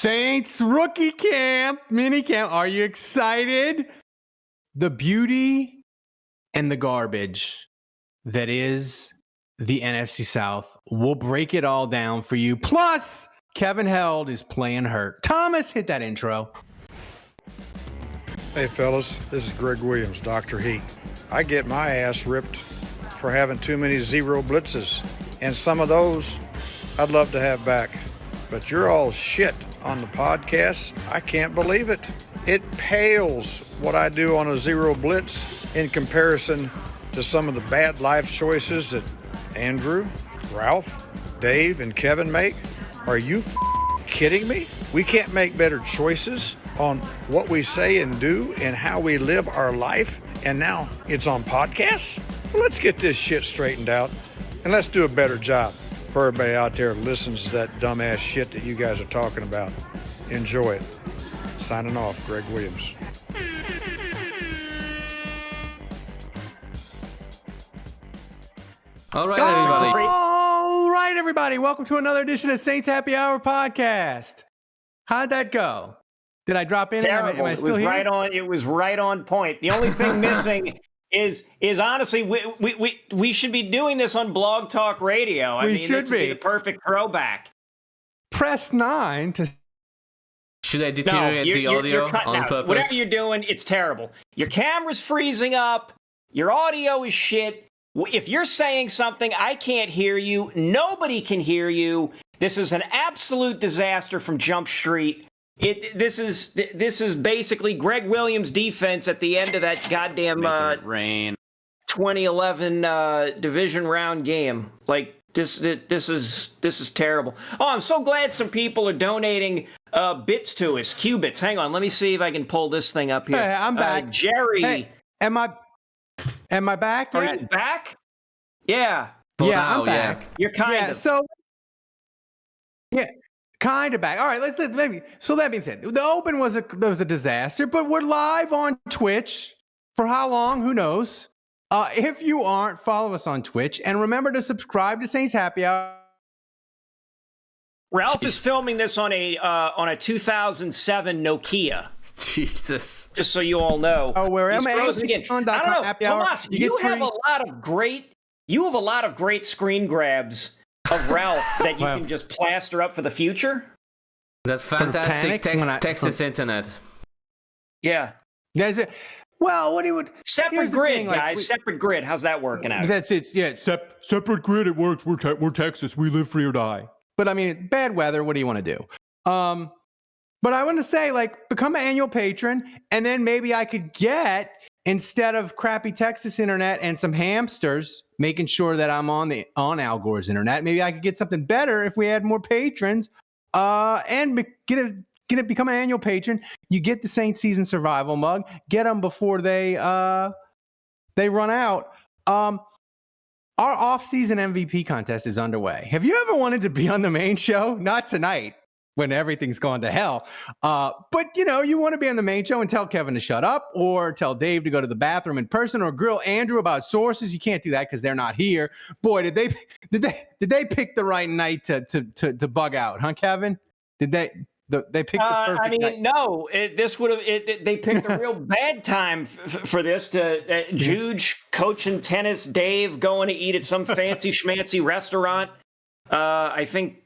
Saints rookie camp, mini camp. Are you excited? The beauty and the garbage that is the NFC South. We'll break it all down for you. Plus, Kevin Held is playing hurt. Thomas, hit that intro. Hey fellas, this is Greg Williams, Dr. Heat. I get my ass ripped for having too many zero blitzes, and some of those I'd love to have back. But you're all shit on the podcast. I can't believe it. It pales what I do on a zero blitz in comparison to some of the bad life choices that Andrew, Ralph, Dave, and Kevin make. Are you kidding me? We can't make better choices on what we say and do and how we live our life, and now it's on podcasts? Well, let's get this shit straightened out, and let's do a better job for everybody out there who listens to that dumbass shit that you guys are talking about. Enjoy it. Signing off, Greg Williams. All right, everybody. Welcome to another edition of Saints Happy Hour podcast. How'd that go? Did I drop in? Terrible. Am I still here? It was right on point. The only thing missing is honestly we should be doing this on Blog Talk Radio. I mean, this would be the perfect throwback. Press 9 to. Should I deteriorate the audio on purpose? Whatever you're doing, it's terrible. Your camera's freezing up. Your audio is shit. If you're saying something, I can't hear you. Nobody can hear you. This is an absolute disaster from Jump Street. This is basically Greg Williams' defense at the end of that goddamn 2011 division round game. Like this is terrible. Oh, I'm so glad some people are donating bits to us, qubits. Hang on, let me see if I can pull this thing up here. Hey, I'm back. Jerry. Hey, am I back yet? Are you back? Yeah. Yeah, I'm back. You're kind of. So, yeah. Kind of back. All right, let me. So that being said, the Open was a disaster, but we're live on Twitch for how long? Who knows? If you aren't, follow us on Twitch and remember to subscribe to Saints Happy Hour. Ralph is filming this on a 2007 Nokia. Jesus. Just so you all know. Oh, where am I? Frozen again. I don't know, Tomas. You have a lot of great screen grabs of Ralph that you can just plaster up for the future. That's fantastic. Texas internet. Yeah. Well, what he would separate grid, guys. Separate grid. How's that working out? That's it. Yeah, separate grid. It works. We're Texas. We live free or die. But I mean, bad weather. What do you want to do? But I want to say, like, become an annual patron, and then maybe I could get, instead of crappy Texas internet and some hamsters, making sure that I'm on Al Gore's internet, maybe I could get something better if we had more patrons. And become an annual patron. You get the Saints season survival mug. Get them before they run out. Our off-season MVP contest is underway. Have you ever wanted to be on the main show? Not tonight, when everything's gone to hell. But, you want to be on the main show and tell Kevin to shut up, or tell Dave to go to the bathroom in person, or grill Andrew about sources. You can't do that because they're not here. Boy, did they pick the right night to bug out, huh, Kevin? Did they pick the perfect night? No. They picked a real bad time for this. Juge coaching tennis, Dave going to eat at some fancy schmancy restaurant. I think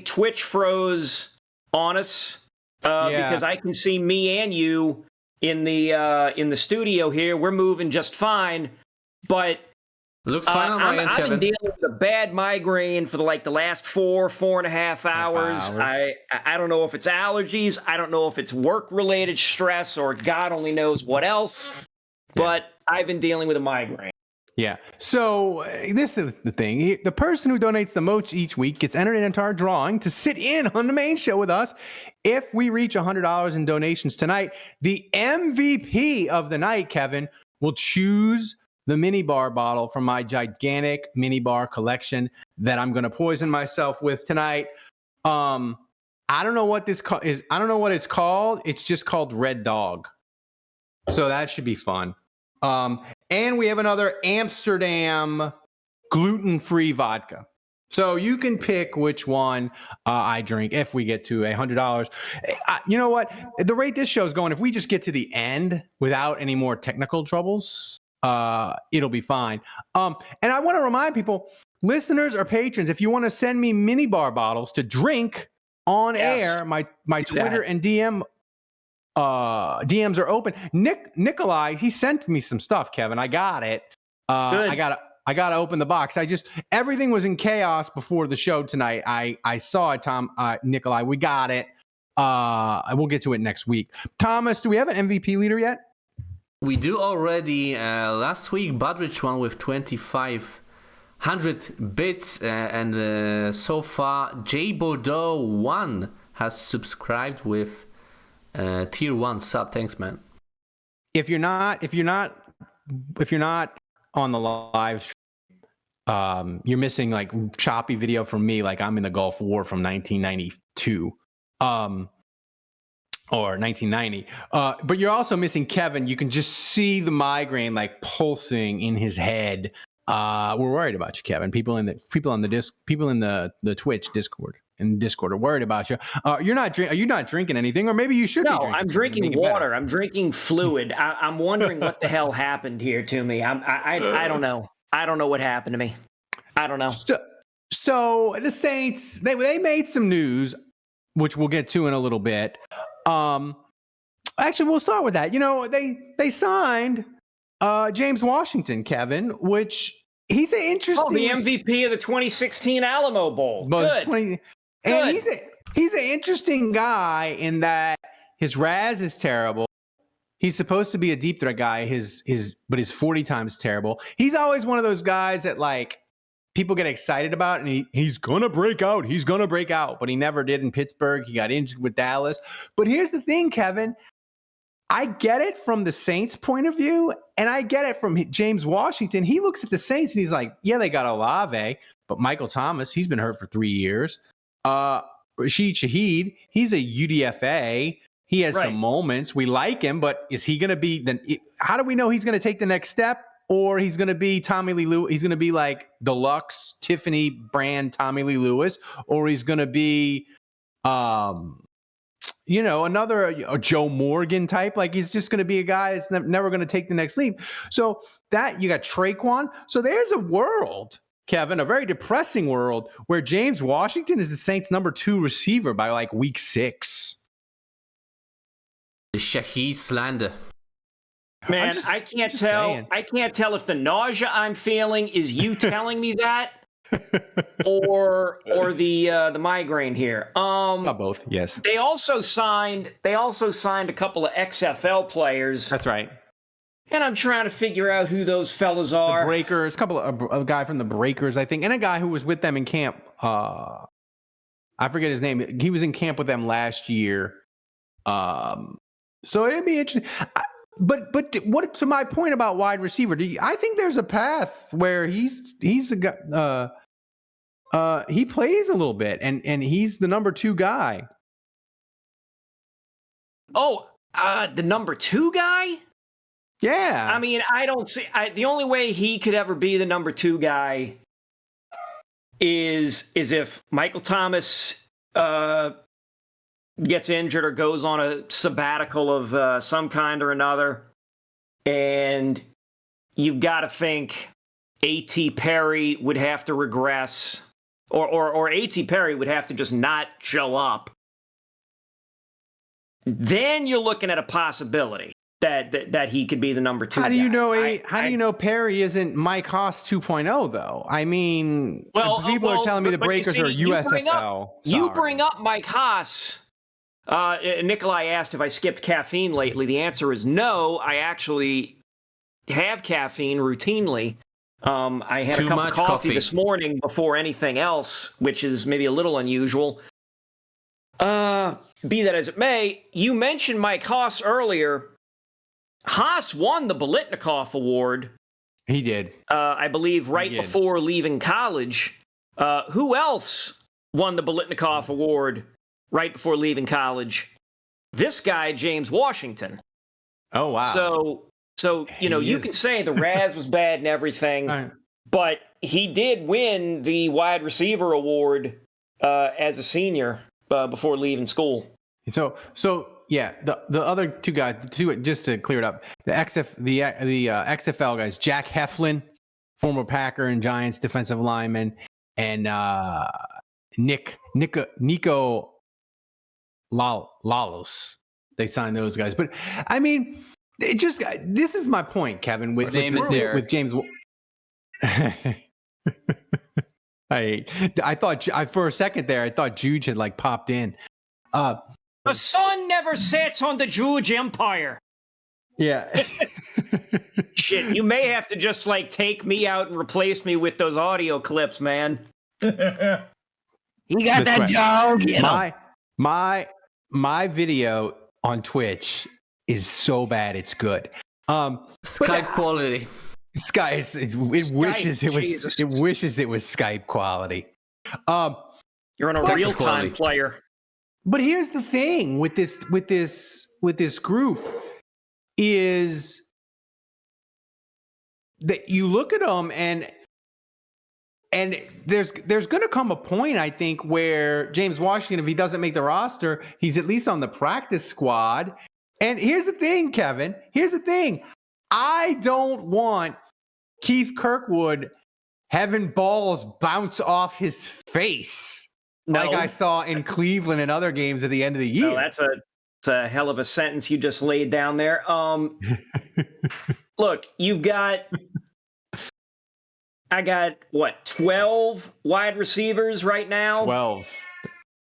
Twitch froze on us because I can see me and you in the studio here. We're moving just fine, but looks fine on my end, I've been dealing with a bad migraine for the last 4.5 hours. I don't know if it's allergies. I don't know if it's work-related stress or God only knows what else. But I've been dealing with a migraine. Yeah. So this is the thing. The person who donates the most each week gets entered into our drawing to sit in on the main show with us. If we reach $100 in donations tonight, the MVP of the night, Kevin, will choose the minibar bottle from my gigantic minibar collection that I'm going to poison myself with tonight. I don't know what this is. I don't know what it's called. It's just called Red Dog. So that should be fun. And we have another Amsterdam gluten-free vodka. So you can pick which one I drink if we get to $100. You know what? The rate this show is going, if we just get to the end without any more technical troubles, it'll be fine. And I want to remind people, listeners or patrons, if you want to send me minibar bottles to drink on air, my Twitter and DMs are open. Nikolai, he sent me some stuff, Kevin. I got it. I got to open the box. Everything was in chaos before the show tonight. I saw it, Nikolai. We got it. We'll get to it next week. Thomas, do we have an MVP leader yet? We do already. Last week, Budrich won with 2,500 bits. And so far, Jay Bordeaux 1 has subscribed with tier 1 sub. Thanks, man. If you're not on the live stream, you're missing like choppy video from me, like I'm in the Gulf War from 1992 or 1990, but you're also missing Kevin. You can just see the migraine like pulsing in his head. We're worried about you, Kevin. People in the Twitch Discord are worried about you. Are you not drinking anything, or maybe you should? No, be drinking I'm drinking water. better. I'm drinking fluid. I'm wondering what the hell happened here to me. I don't know. I don't know what happened to me. I don't know. So the Saints, they made some news, which we'll get to in a little bit. Actually, we'll start with that. You know, they signed James Washington, Kevin, which he's an interesting. Oh, the MVP of the 2016 Alamo Bowl. Good. And he's an interesting guy in that his RAS is terrible. He's supposed to be a deep threat guy. But his 40 times terrible. He's always one of those guys that like people get excited about, and he's gonna break out. He's gonna break out, but he never did in Pittsburgh. He got injured with Dallas. But here's the thing, Kevin. I get it from the Saints' point of view, and I get it from James Washington. He looks at the Saints and he's like, yeah, they got Olave, but Michael Thomas, he's been hurt for 3 years. Rashid Shaheed, he's a UDFA. He has some moments. We like him, but is he going to be how do we know he's going to take the next step? Or he's going to be Tommy Lee Lewis? He's going to be like deluxe Tiffany brand Tommy Lee Lewis, or he's going to be, another a Joe Morgan type. Like he's just going to be a guy that's never going to take the next leap. So that you got Traquan. So there's a world, Kevin, a very depressing world where James Washington is the Saints' number 2 receiver by like week 6. The Shaheed slander. Man, I can't tell. Saying. I can't tell if the nausea I'm feeling is you telling me that, or the migraine here. Both. Yes. They also signed a couple of XFL players. That's right. And I'm trying to figure out who those fellas are. The Breakers, a guy from the Breakers, I think, and a guy who was with them in camp. I forget his name. He was in camp with them last year. So it'd be interesting. But what to my point about wide receiver? I think there's a path where he's a guy. He plays a little bit, and he's the number 2 guy. Oh, the number 2 guy? Yeah. I mean, I don't see. The only way he could ever be the number 2 guy is if Michael Thomas gets injured or goes on a sabbatical of some kind or another, and you've got to think A.T. Perry would have to regress, or A.T. Perry would have to just not show up. Then you're looking at a possibility that he could be the number 2 How do guy. you know? How do you know Perry isn't Mike Haas 2.0 though? I mean, people are telling me the Breakers are USFL. You bring up Mike Haas. Nikolai asked if I skipped caffeine lately. The answer is no. I actually have caffeine routinely. I had a cup of coffee this morning before anything else, which is maybe a little unusual. Be that as it may, you mentioned Mike Haas earlier. Haas won the Biletnikoff Award. He did. I believe before leaving college. Who else won the Biletnikoff Award right before leaving college? This guy, James Washington. Oh, wow. So you can say the Raz was bad and everything. But he did win the wide receiver award as a senior before leaving school. So yeah, the other two guys, just to clear it up, the XFL guys, Jack Heflin, former Packer and Giants defensive lineman, and Nico Lalos. They signed those guys, but I mean, this is my point, Kevin. With James. I thought for a second there, I thought Juge had like popped in. The sun never sets on the Juge Empire. Yeah. Shit, you may have to just like take me out and replace me with those audio clips, man. You got that joke? My video on Twitch is so bad it's good. Skype quality. It wishes it was Skype quality. You're on a real-time player. But here's the thing with this group is that you look at them and there's going to come a point, I think, where James Washington, if he doesn't make the roster, he's at least on the practice squad. And here's the thing, Kevin. Here's the thing. I don't want Keith Kirkwood having balls bounce off his face like I saw in Cleveland and other games at the end of the year. No, that's a hell of a sentence you just laid down there. Look, I got, 12 wide receivers right now? 12.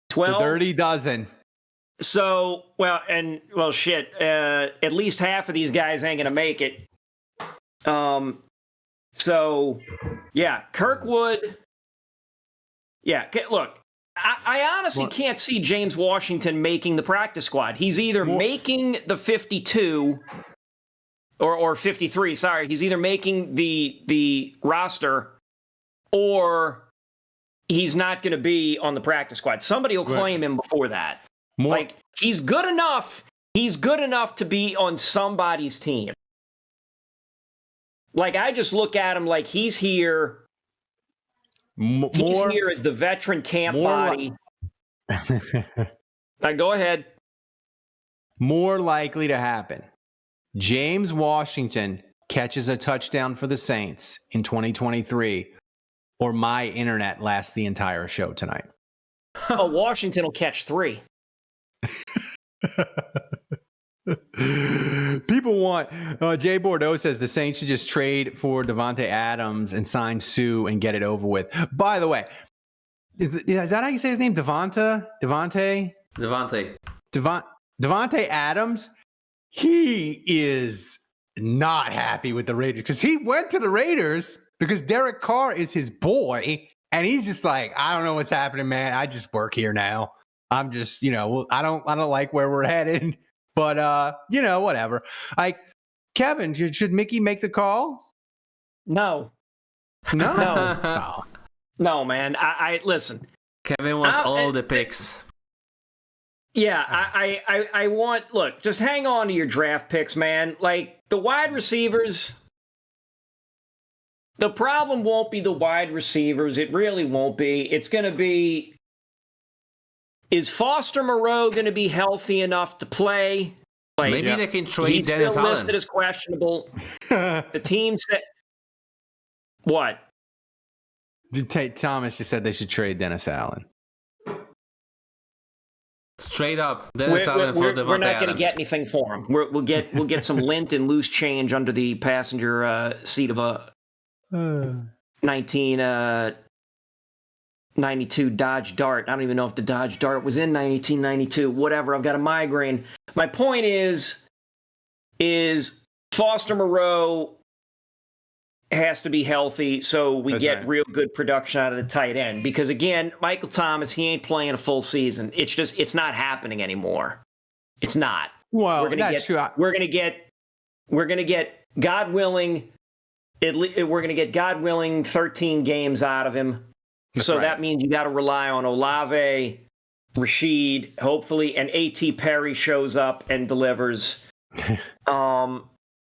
12? The dirty dozen. So, shit. At least half of these guys ain't going to make it. So, yeah, Kirkwood. Yeah, look, I honestly can't see James Washington making the practice squad. He's either making the 52 or 53, sorry. He's either making the roster or he's not going to be on the practice squad. Somebody will claim him before that. Like, he's good enough. He's good enough to be on somebody's team. Like, I just look at him like he's here. He's here as the veteran camp body. Go ahead. More likely to happen. James Washington catches a touchdown for the Saints in 2023, or my internet lasts the entire show tonight. Washington will catch 3. People want Jay Bordeaux says the Saints should just trade for Devonte Adams and sign Sue and get it over with. By the way, is that how you say his name? Devonte Adams. He is not happy with the Raiders because he went to the Raiders because Derek Carr is his boy, and he's just like, I don't know what's happening, man. I just work here now. I'm just, I don't like where we're headed. But, whatever. Kevin, should Mickey make the call? No. No, man. I listen. Kevin wants all the picks. Yeah, I want, look, just hang on to your draft picks, man. Like, the wide receivers, the problem won't be the wide receivers. It really won't be. It's going to be, is Foster Moreau going to be healthy enough to play? Like, maybe they can trade Dennis still Allen. Listed as questionable. The team said, what? Thomas just said they should trade Dennis Allen. Straight up, Dennis Allen for Devonte Adams. We're not going to get anything for him. We'll get some lint and loose change under the passenger seat of a 1992 Dodge Dart. I don't even know if the Dodge Dart was in 1992. Whatever. I've got a migraine. My point is Foster Moreau has to be healthy so we get real good production out of the tight end. Because again, Michael Thomas, he ain't playing a full season. It's not happening anymore. It's not. Well, we're gonna get God willing. We're gonna get God willing 13 games out of him. That means you got to rely on Olave, Rashid, hopefully, and A.T. Perry shows up and delivers.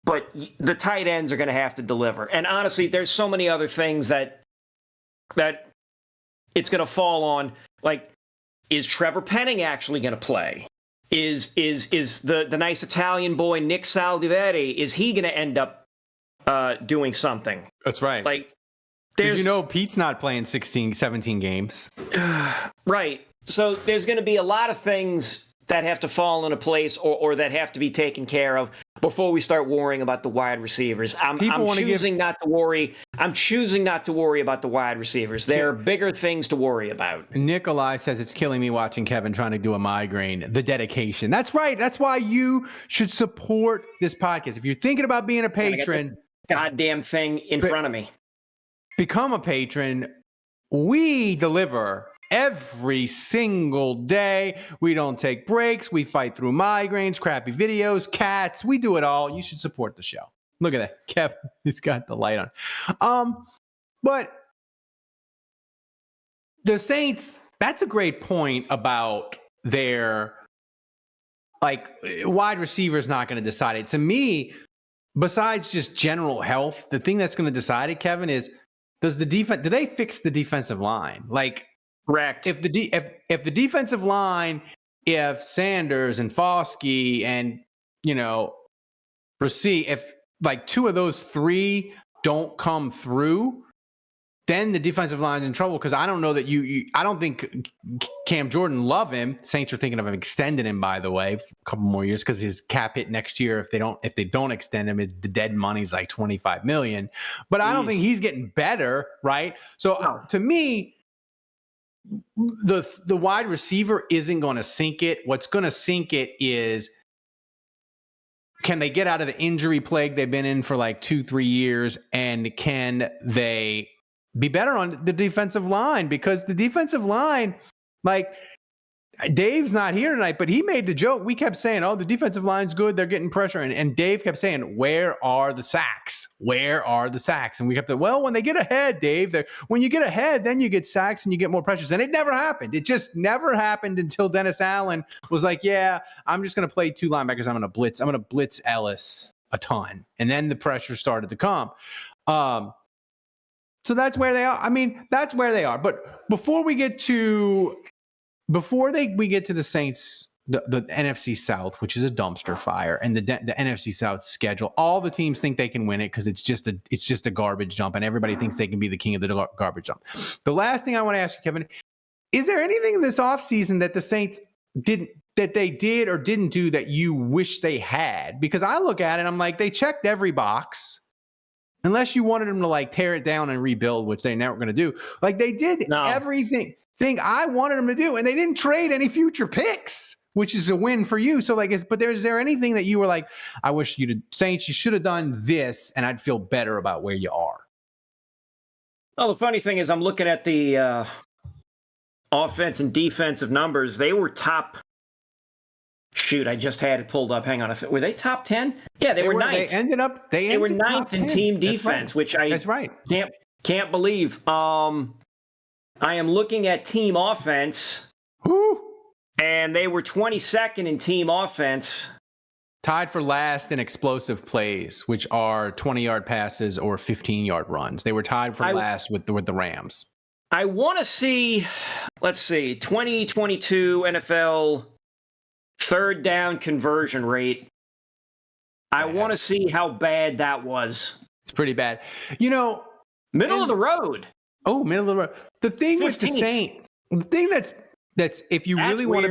but the tight ends are going to have to deliver. And honestly, there's so many other things that it's going to fall on. Like, is Trevor Penning actually going to play? Is the nice Italian boy Nick Saldiveri, is he going to end up doing something? That's right. Like, there's Pete's not playing 16, 17 games. Right. So there's going to be a lot of things that have to fall into place or that have to be taken care of before we start worrying about the wide receivers. I'm choosing not to worry about the wide receivers. There are bigger things to worry about. Nikolai says it's killing me watching Kevin trying to do a migraine. The dedication. That's right. That's why you should support this podcast. If you're thinking about being a patron, goddamn thing in front of me. Become a patron. We deliver every single day. We don't take breaks. We fight through migraines, crappy videos, cats. We do it all. You should support the show. Look at that. Kevin, he's got the light on. But the Saints, that's a great point about their, like, wide receivers not going to decide it. To me, besides just general health, the thing that's going to decide it, Kevin, is do they fix the defensive line? Like, correct. If the defensive line, if Sanders and Foskey and, if like two of those three don't come through, then the defensive line's in trouble. Because I don't know that I don't think Cam Jordan love him. Saints are thinking of extending him, by the way, a couple more years because his cap hit next year. If they don't extend him, the dead money's like $25 million. But I don't think he's getting better, right? So to me, the wide receiver isn't going to sink it. What's going to sink it is, can they get out of the injury plague they've been in for like 2-3 years, and can they be better on the defensive line? Because the defensive line, like, Dave's not here tonight, but he made the joke. We kept saying, the defensive line's good. They're getting pressure. And Dave kept saying, where are the sacks? Where are the sacks? And we kept saying, well, when they get ahead, Dave, when you get ahead, then you get sacks and you get more pressures. And it never happened. It just never happened until Dennis Allen was like, yeah, I'm just going to play two linebackers. I'm going to blitz Ellis a ton. And then the pressure started to come. So that's where they are. I mean, that's where they are. But before we get to the Saints, the NFC South, which is a dumpster fire, and the NFC South schedule, all the teams think they can win it because it's just a garbage dump, and everybody thinks they can be the king of the garbage dump. The last thing I want to ask you, Kevin, is there anything in this offseason that the Saints did or didn't do that you wish they had? Because I look at it, I'm like, they checked every box. Unless you wanted them to like tear it down and rebuild, which they never going to do. Like, they did everything I wanted them to do, and they didn't trade any future picks, which is a win for you. So, like, is there anything that you were like, I wish Saints, you should have done this, and I'd feel better about where you are? Well, the funny thing is, I'm looking at the offense and defensive numbers. They were top. Shoot, I just had it pulled up. Hang on. Were they top 10? Yeah, they were ninth. They were ninth in team defense, which I can't believe. I am looking at team offense. Who? And they were 22nd in team offense. Tied for last in explosive plays, which are 20-yard passes or 15-yard runs. They were tied for last with the Rams. I want to see, 2022 NFL third down conversion rate. I want to see how bad that was. It's pretty bad. Middle of the road. Oh, middle of the road. The thing 15th. With the Saints, the thing that's if you really want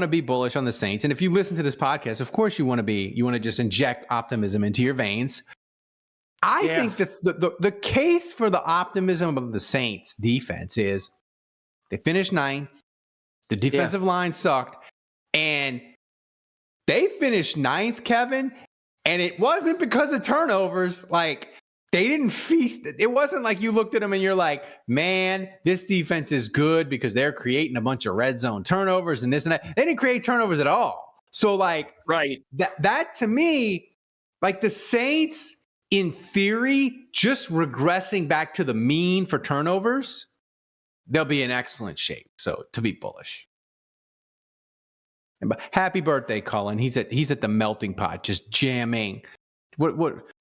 to be bullish on the Saints, and if you listen to this podcast, of course you want to just inject optimism into your veins. I think that the case for the optimism of the Saints defense is they finished ninth. The defensive line sucked, and they finished ninth, Kevin, and it wasn't because of turnovers. Like, they didn't feast. It wasn't like you looked at them and you're like, man, this defense is good because they're creating a bunch of red zone turnovers and this and that. They didn't create turnovers at all. So, like, right. That to me, like, the Saints, in theory, just regressing back to the mean for turnovers, they'll be in excellent shape. So, to be bullish. Happy birthday, Cullen. He's at the melting pot, just jamming. What?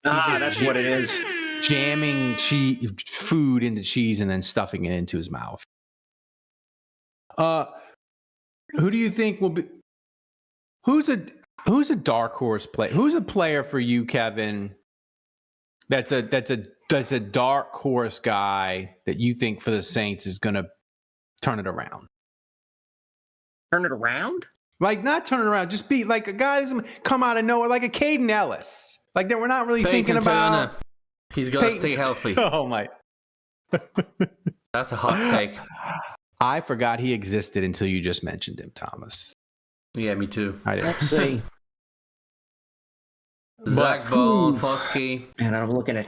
That's what it is. Jamming food into cheese and then stuffing it into his mouth. Who do you think will be? Who's a dark horse player? Who's a player for you, Kevin? That's a dark horse guy that you think for the Saints is going to turn it around. Turn it around? Like, not turn it around, just be like a guy who's come out of nowhere, like a Caden Ellis. Like, that we're not really thinking about. Turner. He's got to stay healthy. Oh, my. That's a hot take. I forgot he existed until you just mentioned him, Thomas. Yeah, me too. Let's see. Zach Bone, Foskey. And I'm looking at.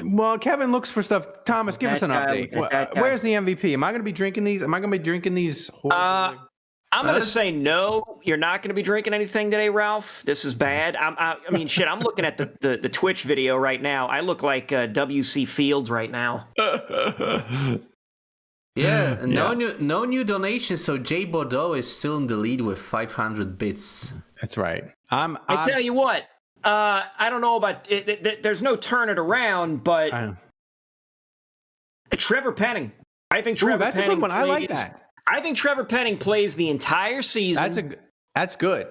Well, Kevin looks for stuff. Thomas, give us an update. Where's the MVP? Am I going to be drinking these? I'm going to say no. You're not going to be drinking anything today, Ralph. This is bad. I mean, shit. I'm looking at the Twitch video right now. I look like W.C. Fields right now. Yeah, no new donations. So Jay Bordeaux is still in the lead with 500 bits. That's right. I tell you what. I don't know about it. There's no turn it around, but Trevor Penning. I think Trevor. That's Penning a good one. I like that. I think Trevor Penning plays the entire season. That's good.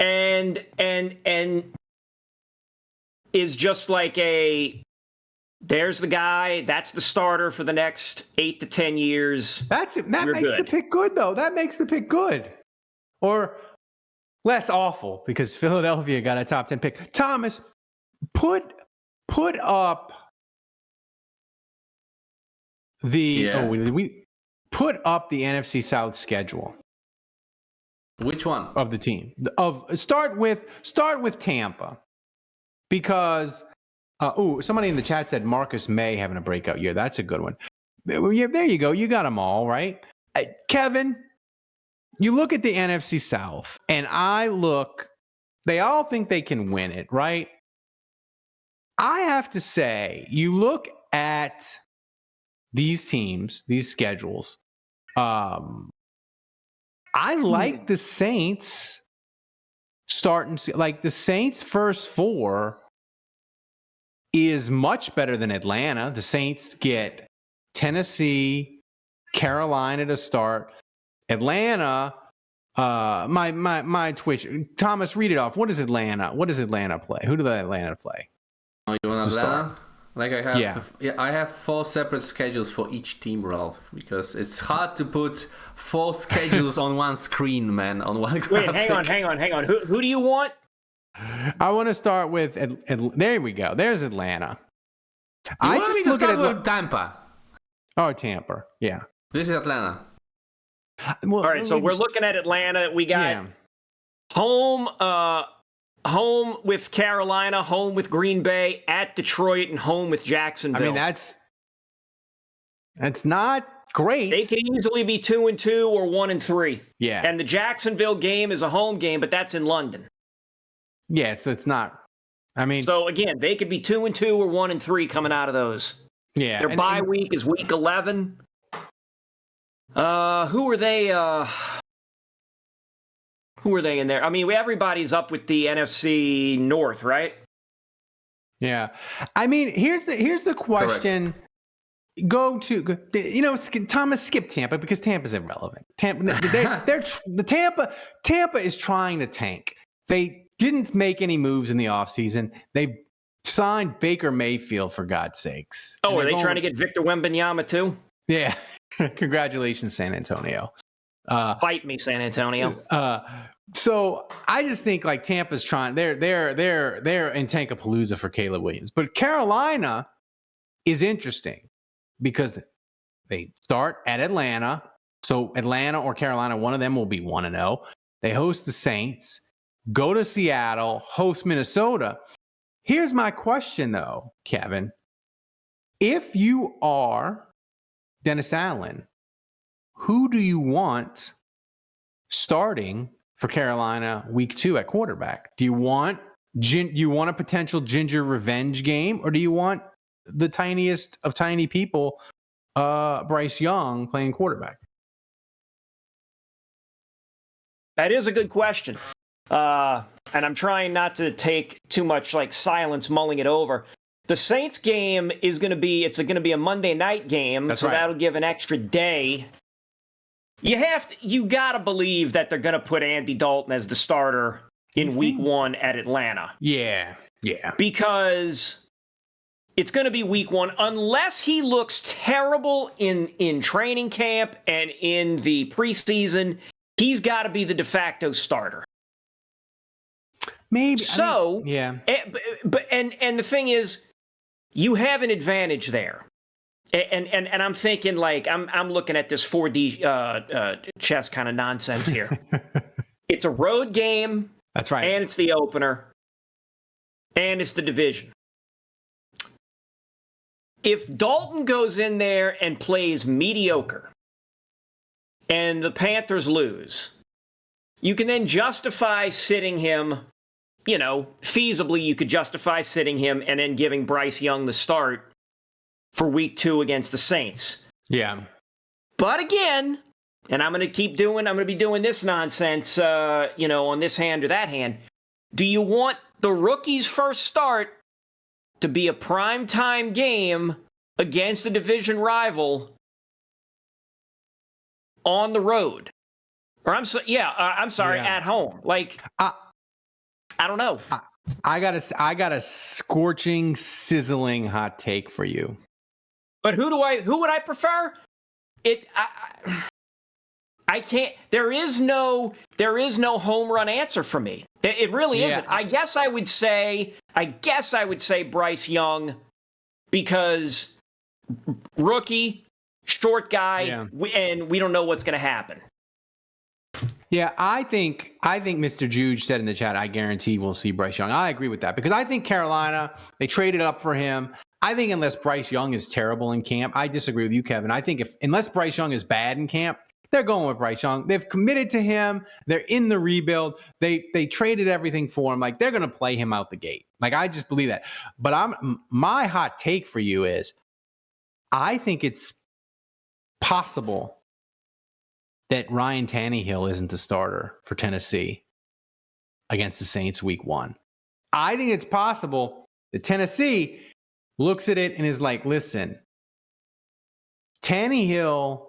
And is just like there's the guy, that's the starter for the next 8 to 10 years. That makes the pick good, though. That makes the pick good. Or less awful, because Philadelphia got a top 10 pick. Thomas, put up we put up the NFC South schedule. Which one of the team? Start with Tampa, because somebody in the chat said Marcus May having a breakout year. That's a good one. There you go. You got them all right, Kevin. You look at the NFC South, and they all think they can win it, right? I have to say, you look at these teams, these schedules. I like the Saints starting, like the Saints' first four is much better than Atlanta. The Saints get Tennessee, Carolina to start. Atlanta, my Twitch. Thomas, read it off. What does Atlanta play? Who do the Atlanta play? Oh, you want Atlanta? Like I have 4 separate schedules for each team, Ralph, because it's hard to put 4 schedules on one screen, man, on one graphic. Wait, hang on. Who do you want? I want to start with there we go. There's Atlanta. I just look at Tampa. Oh, Tampa. Yeah. This is Atlanta. Well, all right, so we're looking at Atlanta. We got home with Carolina, home with Green Bay, at Detroit, and home with Jacksonville. I mean, that's not great. They could easily be 2-2 or 1-3. Yeah. And the Jacksonville game is a home game, but that's in London. Yeah, so it's not. I mean, so again, they could be 2-2 or 1-3 coming out of those. Yeah. Their bye week is week 11. Who are they? Who are they in there? I mean, everybody's up with the NFC North, right? Yeah. I mean, here's the question. Correct. Thomas, skip Tampa because Tampa's irrelevant. Tampa is trying to tank. They didn't make any moves in the offseason. They signed Baker Mayfield, for God's sakes. Oh, are they trying to get Victor Wembanyama too? Yeah. Congratulations, San Antonio. Fight me, San Antonio. So I just think like Tampa's trying. They're in Tankapalooza for Caleb Williams, but Carolina is interesting because they start at Atlanta. So Atlanta or Carolina, one of them will be 1-0. They host the Saints, go to Seattle, host Minnesota. Here's my question though, Kevin. If you are Dennis Allen, who do you want starting for Carolina week 2 at quarterback? Do you want a potential Ginger revenge game, or do you want the tiniest of tiny people, Bryce Young, playing quarterback? That is a good question. And I'm trying not to take too much like silence mulling it over. The Saints game is going to be a Monday night game, That's so right. that'll give an extra day. You got to believe that they're going to put Andy Dalton as the starter in week 1 at Atlanta. Yeah. Because it's going to be week 1 unless he looks terrible in training camp and in the preseason. He's got to be the de facto starter. Maybe. So, yeah. But the thing is, you have an advantage there. And I'm thinking like I'm looking at this 4D chess kind of nonsense here. It's a road game. That's right. And it's the opener. And it's the division. If Dalton goes in there and plays mediocre and the Panthers lose, you can then justify sitting him, feasibly you could justify sitting him and then giving Bryce Young the start for week 2 against the Saints. Yeah. But again, and I'm going to be doing this nonsense, on this hand or that hand. Do you want the rookie's first start to be a primetime game against a division rival on the road? Or I'm sorry, at home. Like, I don't know. I got a scorching, sizzling hot take for you. But who would I prefer? I can't. There is no home run answer for me. It really isn't. I guess I would say Bryce Young, because rookie, short guy, and we don't know what's going to happen. Yeah, I think Mr. Juge said in the chat, I guarantee we'll see Bryce Young. I agree with that, because I think Carolina, they traded up for him. I think unless Bryce Young is terrible in camp, I disagree with you, Kevin. I think unless Bryce Young is bad in camp, they're going with Bryce Young. They've committed to him. They're in the rebuild. They traded everything for him. Like, they're going to play him out the gate. Like, I just believe that. But my hot take for you is, I think it's possible that Ryan Tannehill isn't the starter for Tennessee against the Saints week 1. I think it's possible that Tennessee looks at it and is like, listen, Tannehill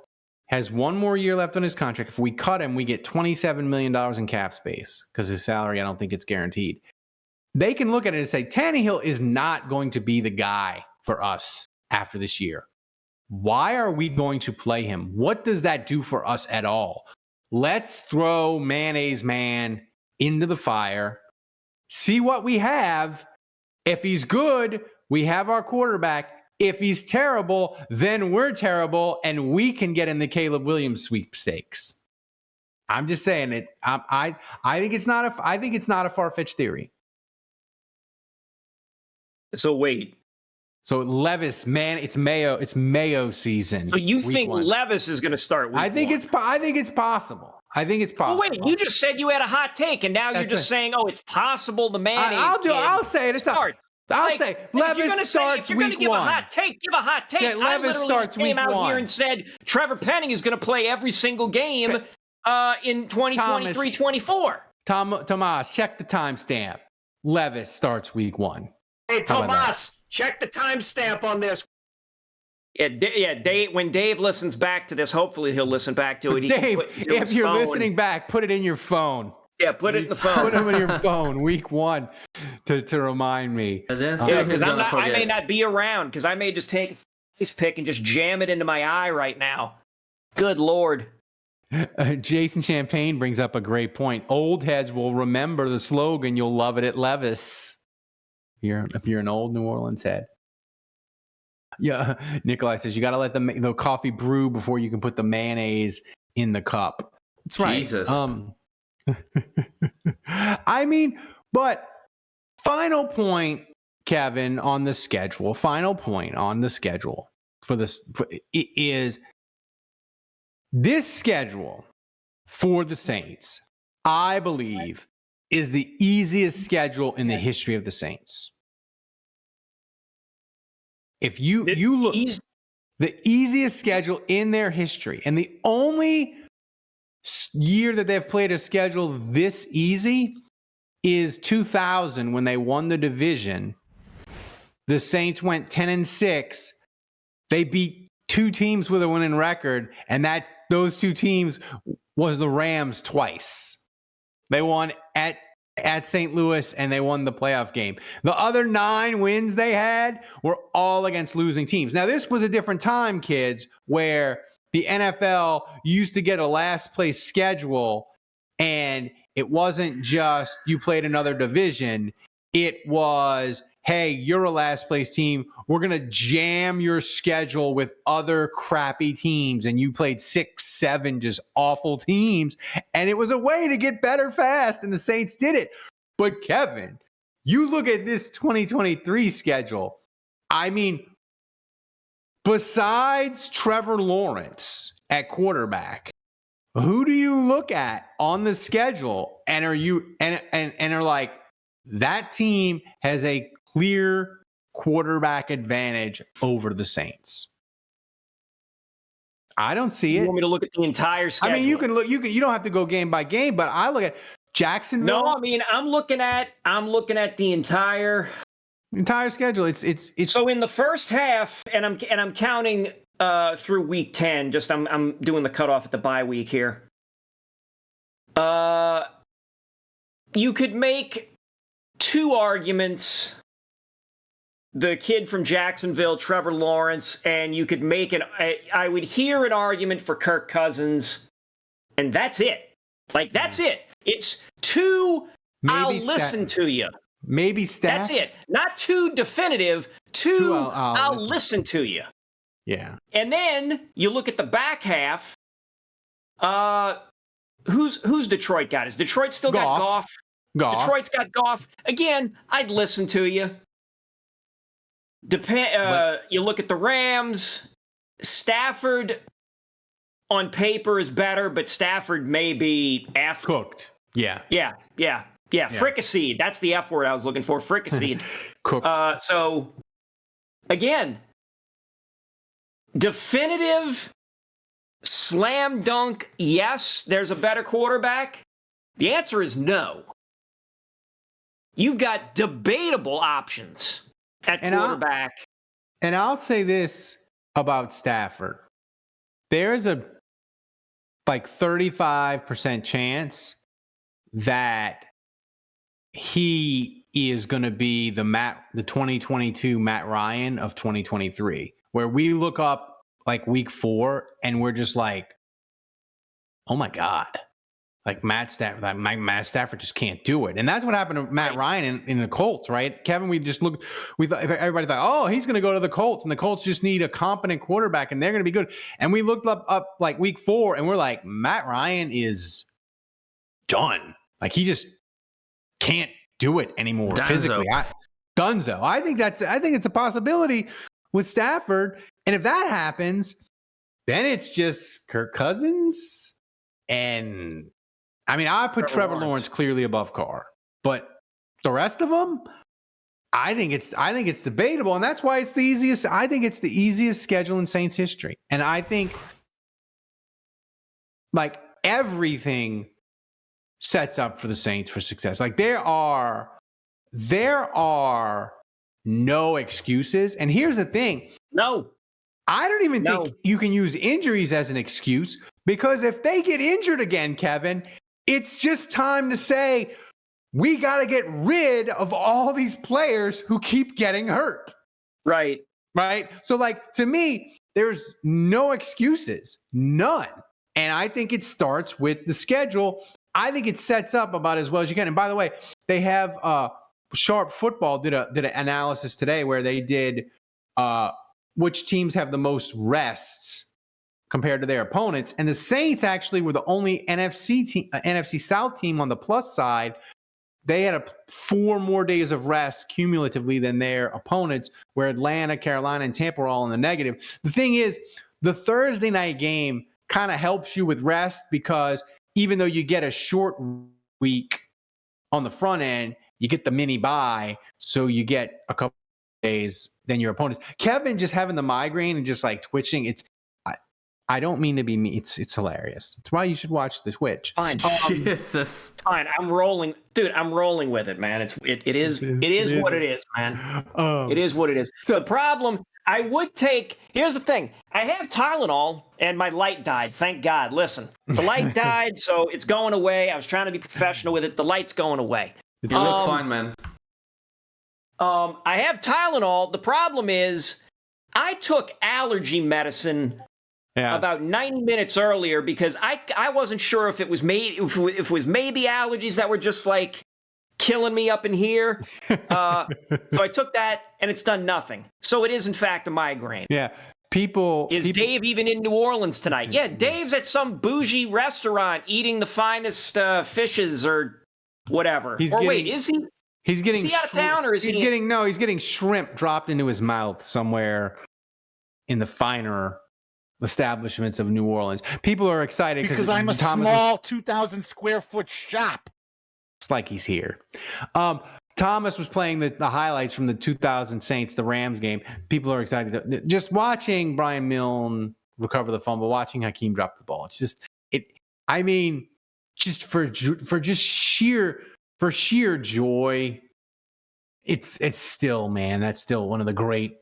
has 1 more year left on his contract. If we cut him, we get $27 million in cap space, because his salary, I don't think it's guaranteed. They can look at it and say, Tannehill is not going to be the guy for us after this year. Why are we going to play him? What does that do for us at all? Let's throw Mayonnaise Man into the fire, see what we have. If he's good, we have our quarterback. If he's terrible, then we're terrible, and we can get in the Caleb Williams sweepstakes. I'm just saying it. I think it's not a far-fetched theory. So wait. So Levis, man, it's Mayo season. So you think Levis is going to start week 1? I think it's possible. Well, wait, you just said you had a hot take, and now you're just saying, oh, it's possible the Mayonnaise I'll say it. Start. I'll say Levis starts week 1. If you're going to give a hot take, give a hot take. Yeah, Levis starts week 1. I came out here and said Trevor Penning is going to play every single game in 2023-24. Tomas, check the timestamp. Levis starts week 1. Hey, Tomas, check the timestamp on this. Yeah, when Dave listens back to this, hopefully he'll listen back to it. Dave, if you're listening back, put it in your phone. Yeah, put it in the phone. Put it in your phone, week 1, to remind me. Because I may not be around, because I may just take a face pick and just jam it into my eye right now. Good Lord. Jason Champagne brings up a great point. Old heads will remember the slogan, "You'll love it at Levis." If you're an old New Orleans head. Yeah, Nikolai says you got to let the coffee brew before you can put the mayonnaise in the cup. That's right. Jesus. I mean, but final point, Kevin, on the schedule. Final point on the schedule is this schedule for the Saints, I believe, is the easiest schedule in the history of the Saints. If you look, the easiest schedule in their history, and the only year that they've played a schedule this easy is 2000 when they won the division. The Saints went 10-6. They beat two teams with a winning record, and those two teams was the Rams twice. They won at St. Louis, and they won the playoff game. The other 9 wins they had were all against losing teams. Now, this was a different time, kids, where the NFL used to get a last place schedule, and it wasn't just you played another division. It was, hey, you're a last place team. We're going to jam your schedule with other crappy teams. And you played 6, 7 just awful teams. And it was a way to get better fast. And the Saints did it. But Kevin, you look at this 2023 schedule. I mean, besides Trevor Lawrence at quarterback, who do you look at on the schedule and are like, that team has a clear quarterback advantage over the Saints? I don't see it. You want me to look at the entire schedule? I mean, you can look. You don't have to go game by game, but I look at Jacksonville. No, I mean, I'm looking at the entire schedule. It's so in the first half, and I'm counting through week 10. Just I'm doing the cutoff at the bye week here. You could make 2 arguments. The kid from Jacksonville, Trevor Lawrence, and you could make I would hear an argument for Kirk Cousins, and that's it. Like, that's it. It's 2, I'll listen to you. Maybe Staff. That's it. Not 2 definitive, 2, I'll listen to you. Yeah. And then you look at the back half. Who's Detroit got? Is Detroit still got Goff? Detroit's got Goff. Again, I'd listen to you. You look at the Rams. Stafford on paper is better, but Stafford may be effed. Cooked. Yeah. Fricasseed. That's the F word I was looking for. Fricasseed. Cooked. So, again, definitive slam dunk, yes, there's a better quarterback. The answer is no. You've got debatable options at quarterback. And I'll say this about Stafford. There's a 35% chance that he is going to be the 2022 Matt Ryan of 2023, where we look up week 4 and we're just like, oh my God. Matt Stafford just can't do it. And that's what happened to Matt Ryan in the Colts, right? Kevin, everybody thought, oh, he's going to go to the Colts, and the Colts just need a competent quarterback and they're going to be good. And we looked up week 4 and we're like, Matt Ryan is done. He just can't do it anymore physically. Dunzo. I think it's a possibility with Stafford. And if that happens, then it's just Kirk Cousins. And I mean, I put Trevor Lawrence clearly above Carr, but the rest of them, I think it's debatable, and that's why it's the easiest. I think it's the easiest schedule in Saints history, and I think everything sets up for the Saints for success. There are no excuses, and here's the thing. No. I don't even think you can use injuries as an excuse, because if they get injured again, Kevin, it's just time to say, we got to get rid of all these players who keep getting hurt. Right. So to me, there's no excuses, none. And I think it starts with the schedule. I think it sets up about as well as you can. And by the way, they have Sharp Football did an analysis today where they did which teams have the most rests compared to their opponents. And the Saints actually were the only NFC South team on the plus side. They had 4 more days of rest cumulatively than their opponents, where Atlanta, Carolina, and Tampa are all in the negative. The thing is, the Thursday night game kind of helps you with rest, because even though you get a short week on the front end, you get the mini bye, so you get a couple days than your opponents. Kevin just having the migraine and just twitching, I don't mean to be mean. It's hilarious. It's why you should watch the Twitch. Fine. Jesus. Fine. I'm rolling, dude. I'm rolling with it, man. It is what it is, man. It is what it is. So the problem, I would take. Here's the thing. I have Tylenol, and my light died. Thank God. Listen, the light died, so it's going away. I was trying to be professional with it. The light's going away. You look fine, man. I have Tylenol. The problem is, I took allergy medicine. Yeah. About 90 minutes earlier because I wasn't sure if it was maybe allergies that were just like killing me up in here. So I took that and it's done nothing. So it is in fact a migraine. Yeah. Is Dave even in New Orleans tonight? Yeah, Dave's at some bougie restaurant eating the finest fishes or whatever. Is he? He's getting. Is he out of town or is he? He's getting shrimp dropped into his mouth somewhere in the finer establishments of New Orleans. People are excited because I'm a small 2,000 square foot shop. It's like he's here. Thomas was playing the highlights from the 2000 Saints, the Rams game. People are excited. Just watching Brian Milne recover the fumble, watching Hakeem drop the ball. It's just I mean, just for sheer joy. It's still, man. That's still one of the great.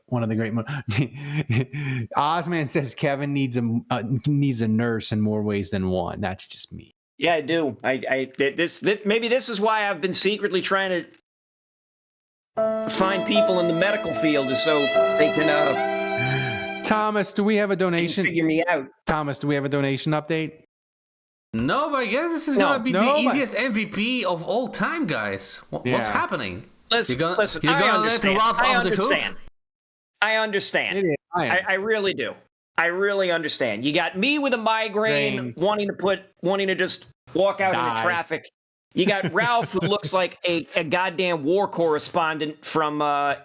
Osman says Kevin needs a nurse in more ways than one. That's just me. Yeah, I do. Maybe this is why I've been secretly trying to find people in the medical field, is so they can. Thomas, do we have a donation? Figure me out. Thomas, do we have a donation update? No, but I guess this is gonna be the easiest MVP of all time, guys. What's happening? Listen, I understand. I understand. I really do. I really understand. You got me with a migraine, wanting to just walk out into traffic. You got Ralph, who looks like a goddamn war correspondent from 19.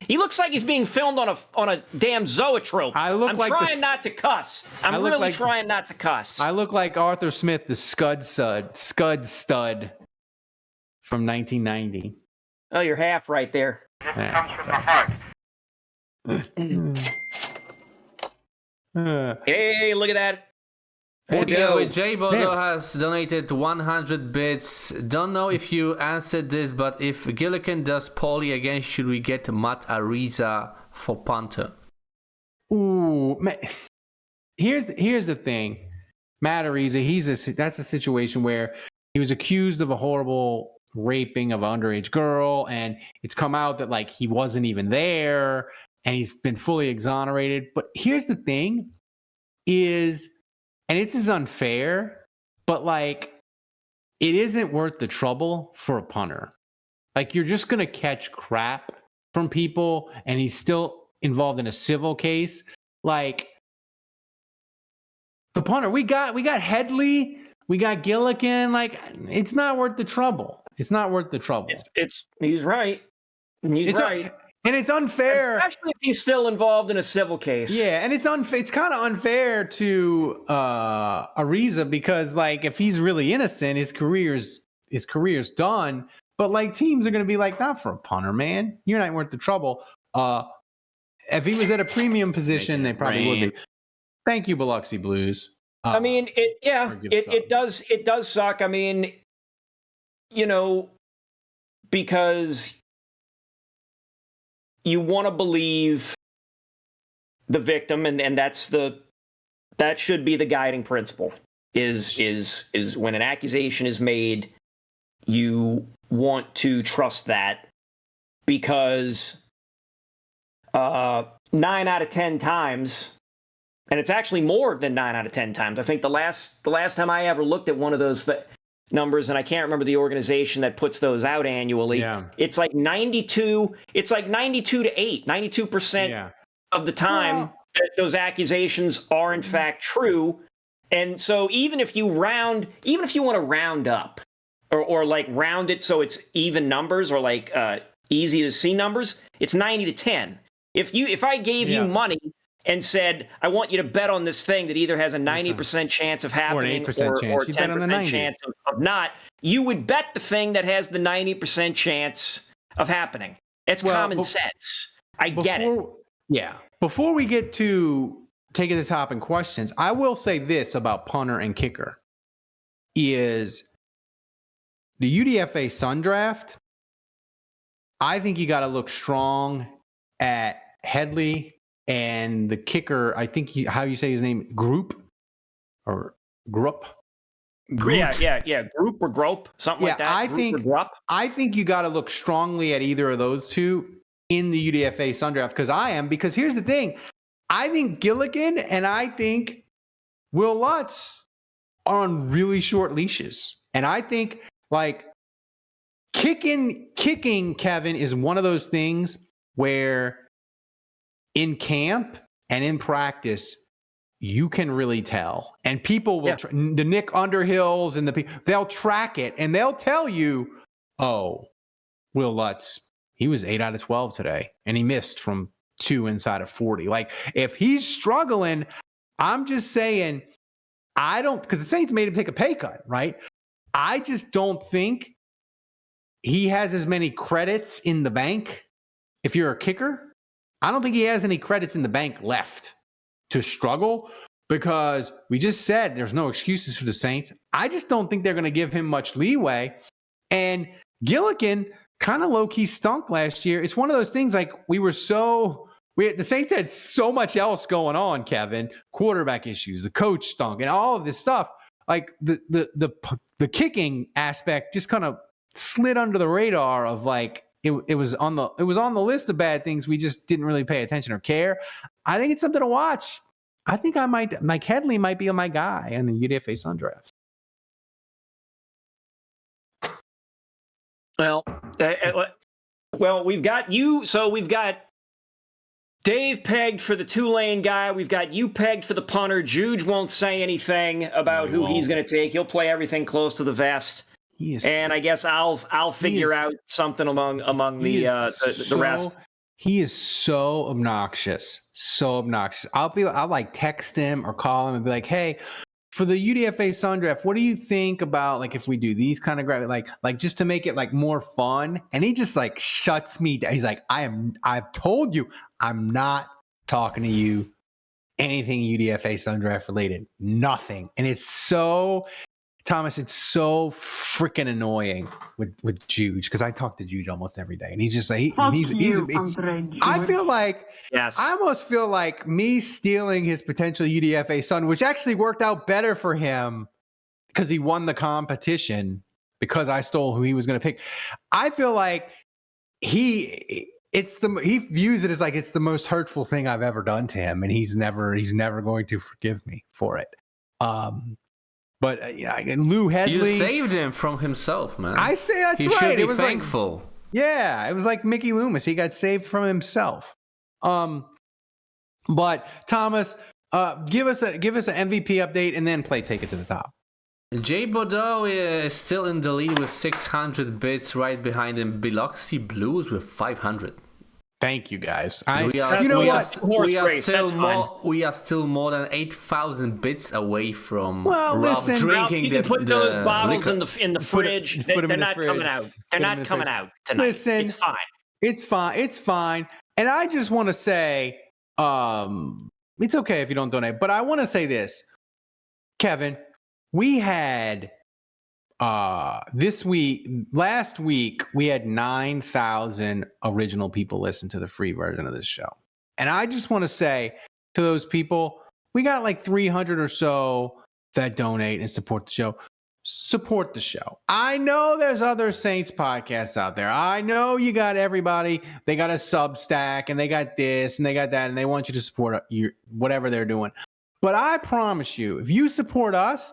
He looks like he's being filmed on a damn zoetrope. I'm trying not to cuss. I'm really trying not to cuss. I look like Arthur Smith, the Scud Stud from 1990. Oh, you're half right there. This comes from the heart. Hey, look at that. Jay Bodo has donated 100 bits. Don't know if you answered this, but if Gillikin does Paulie again, should we get Matt Ariza for Punter? Ooh, man. Here's the thing. Matt Ariza, that's a situation where he was accused of a horrible raping of an underage girl, and it's come out that like he wasn't even there, and he's been fully exonerated. But here's the thing is, and this is unfair, but like it isn't worth the trouble for a punter. Like you're just gonna catch crap from people, and he's still involved in a civil case. Like the punter, we got Headley, we got Gillikin. Like it's not worth the trouble. It's not worth the trouble. He's right. He's right. And it's unfair, especially if he's still involved in a civil case. Yeah, and it's unfair. It's kind of unfair to Ariza because, like, if he's really innocent, his career's done. But like, teams are going to be like, not for a punter, man. You're not worth the trouble. If he was at a premium position, they probably would be. Thank you, Biloxi Blues. I mean, it does suck. I mean, because you want to believe the victim, and that should be the guiding principle. Is when an accusation is made, you want to trust that, because 9 out of 10 times, and it's actually more than 9 out of 10 times. I think the last time I ever looked at one of those numbers, and I can't remember the organization that puts those out annually. Yeah. It's like 92. It's like 92 to 8, 92% of the time that those accusations are in fact true. And so even if you want to round up or like round it so it's even numbers or like easy to see numbers, it's 90 to 10. If I gave you money and said, I want you to bet on this thing that either has a 90% chance of happening or a 10% chance of not, you would bet the thing that has the 90% chance of happening. It's common sense. I get it. Yeah. before we get to taking the top in questions, I will say this about punter and kicker is the UDFA Sun Draft. I think you got to look strong at Headley and the kicker. I think how you say his name, Grupp. Or Grupp? Yeah. Group or Grope, something like that. I think you got to look strongly at either of those two in the UDFA Sun Draft because here's the thing. I think Gilligan and I think Will Lutz are on really short leashes. And I think like kicking, Kevin, is one of those things where in camp and in practice, you can really tell. And people will, the Nick Underhills and they'll track it and they'll tell you, oh, Will Lutz, he was 8 out of 12 today and he missed from 2 inside of 40. Like if he's struggling, I'm just saying, because the Saints made him take a pay cut, right? I just don't think he has as many credits in the bank. If you're a kicker, I don't think he has any credits in the bank left to struggle because we just said there's no excuses for the Saints. I just don't think they're going to give him much leeway. And Gilligan kind of low-key stunk last year. It's one of those things like the Saints had so much else going on, Kevin, quarterback issues, the coach stunk and all of this stuff. Like the kicking aspect just kind of slid under the radar of like, it was on the list of bad things. We just didn't really pay attention or care. I think it's something to watch. I think Mike Headley might be my guy in the UDFA Sun Draft. Well, we've got you. So we've got Dave pegged for the Tulane guy. We've got you pegged for the punter. Juge won't say anything about who he's going to take. He'll play everything close to the vest. And I guess I'll figure out something among the rest. He is so obnoxious. I'll like text him or call him and be like, hey, for the UDFA Sun Draft, what do you think about like if we do these kind of like just to make it like more fun? And he just like shuts me down. He's like, I've told you I'm not talking to you anything UDFA Sun Draft related. Nothing. And it's so Thomas, it's so freaking annoying with Juge because I talk to Juge almost every day, and he's just like I feel like I almost feel like me stealing his potential UDFA son, which actually worked out better for him because he won the competition because I stole who he was going to pick. I feel like he views it as like it's the most hurtful thing I've ever done to him, and he's never going to forgive me for it. But Lou Headley, you saved him from himself, man. I say that's he right. Should be thankful. It was like Mickey Loomis. He got saved from himself. But Thomas, give us an MVP update and then take it to the top. Jay Bordeaux is still in the lead with 600 bits, right behind him Biloxi Blues with 500. Thank you, guys. We are still more than 8,000 bits away from Rob drinking Ralph, you can put those bottles liquor. in the fridge. They're not coming out. They're not coming out tonight. Listen, it's fine. It's fine. And I just want to say, it's okay if you don't donate, but I want to say this, Kevin. We had last week, we had 9,000 original people listen to the free version of this show. And I just want to say to those people, we got like 300 or so that donate and support the show. Support the show. I know there's other Saints podcasts out there. I know you got everybody. They got a Substack and they got this and they got that and they want you to support whatever they're doing. But I promise you, if you support us,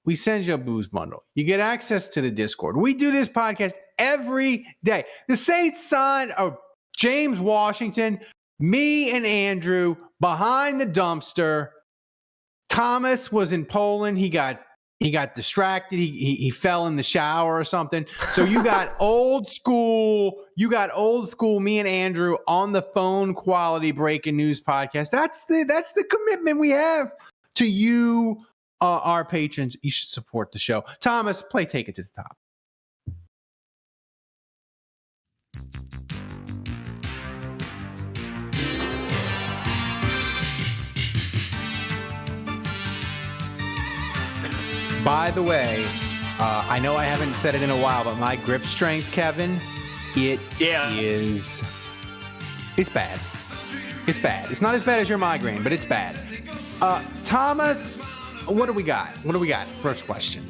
we send you a booze bundle. You get access to the Discord. We do this podcast every day. The Saints signed James Washington, me and Andrew behind the dumpster. Thomas was in Poland. He got distracted. He fell in the shower or something. So you got old school. Me and Andrew on the phone quality breaking news podcast. That's the commitment we have to you. Our patrons, you should support the show. Thomas, take it to the top. By the way, I know I haven't said it in a while, but my grip strength, Kevin, it's bad. It's bad. It's not as bad as your migraine, but it's bad. Thomas, what do we got? First question.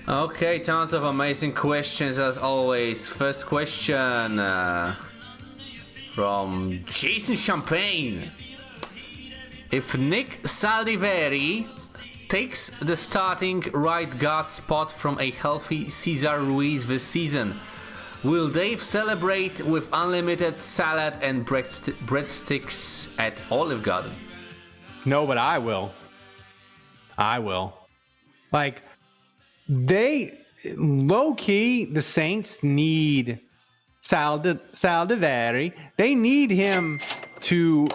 Okay, tons of amazing questions as always. First question from Jason Champagne. If Nick Saldiveri takes the starting right guard spot from a healthy Cesar Ruiz this season, will Dave celebrate with unlimited salad and breadsticks at Olive Garden? No, but I will. Like, they low-key, the Saints need Saldiveri. They need him to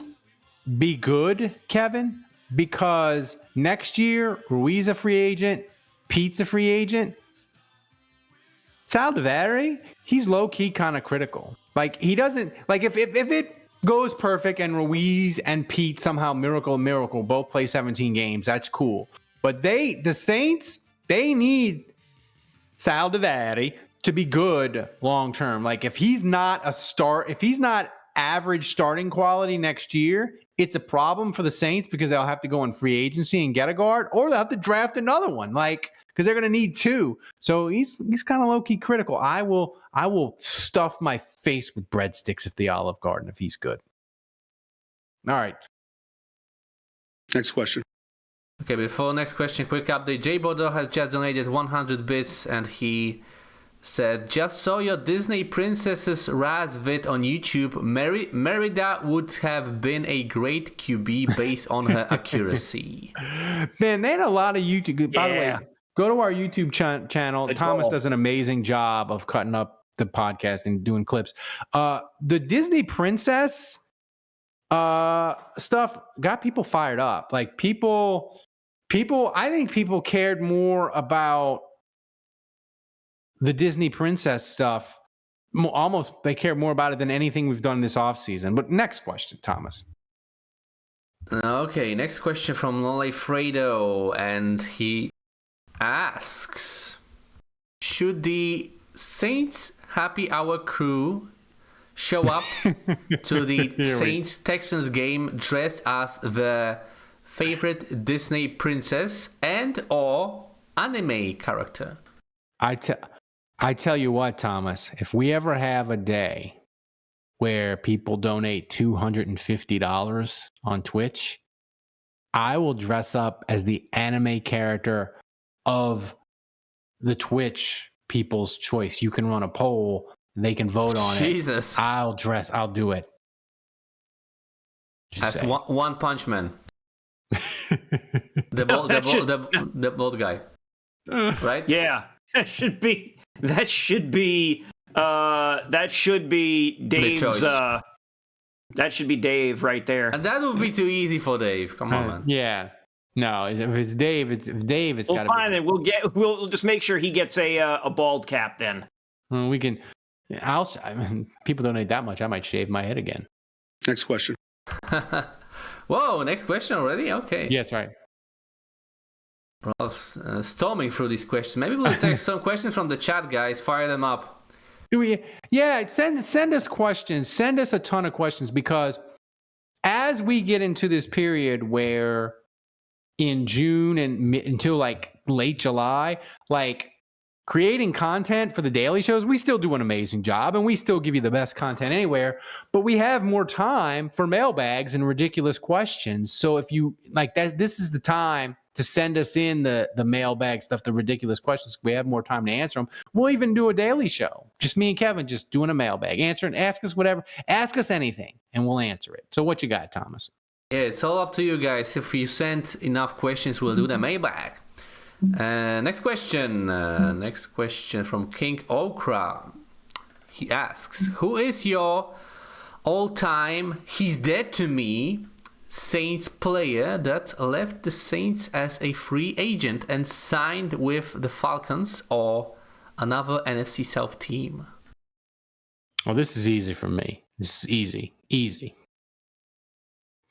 be good, Kevin, because next year, Ruiz a free agent, Pete's a free agent. Saldiveri, he's low-key kind of critical. Like, he doesn't, like, if it goes perfect and Ruiz and Pete somehow miracle both play 17 games, that's cool. But the Saints, they need Saldiveri to be good long term. Like, if he's not average starting quality next year, it's a problem for the Saints because they'll have to go in free agency and get a guard, or they'll have to draft another one. Like, because they're going to need two. So he's kind of low-key critical. I will stuff my face with breadsticks at the Olive Garden if he's good. All right. Next question. Okay, before next question, quick update. Jay Bodo has just donated 100 bits and he said, just saw your Disney Princesses Raz vid on YouTube. Merida would have been a great QB based on her accuracy. Man, they had a lot of YouTube. By the way, go to our YouTube channel. Thomas does an amazing job of cutting up the podcast and doing clips. The Disney Princess stuff got people fired up. Like, I think people cared more about the Disney Princess stuff. Almost, they care more about it than anything we've done this offseason. But next question, Thomas. Okay, next question from Lole Fredo, and he asks, should the Saints Happy Hour crew show up to the Saints Texans game dressed as the favorite Disney princess and or anime character? I tell you what, Thomas, if we ever have a day where people donate $250 on Twitch, I will dress up as the anime character of the Twitch people's choice. You can run a poll, they can vote on Jesus. it. I'll do it. Just That's one Punch Man. the bald guy. Right? Yeah. That should be Dave's that should be Dave right there. And that would be too easy for Dave. Come on, man. Yeah. No, if it's Dave, it's got to be. Fine, then we'll just make sure he gets a bald cap then. We can. People donate that much, I might shave my head again. Next question. Whoa, next question already? Okay. Yeah, that's right. Well, storming through these questions. Maybe we'll take some questions from the chat, guys. Fire them up. Yeah, send us questions. Send us a ton of questions, because as we get into this period where in June and until like late July, like creating content for the daily shows, we still do an amazing job and we still give you the best content anywhere, but we have more time for mailbags and ridiculous questions. So if you like that, this is the time to send us in the mailbag stuff, the ridiculous questions. We have more time to answer them. We'll even do a daily show. Just me and Kevin just doing a mailbag, answering, ask us whatever, ask us anything and we'll answer it. So what you got, Thomas? Yeah, it's all up to you guys. If you send enough questions, we'll do the mailbag. Next question. Next question from King Okra. He asks, who is your all-time he's dead to me Saints player that left the Saints as a free agent and signed with the Falcons or another NFC South team? Oh, this is easy for me. This is easy.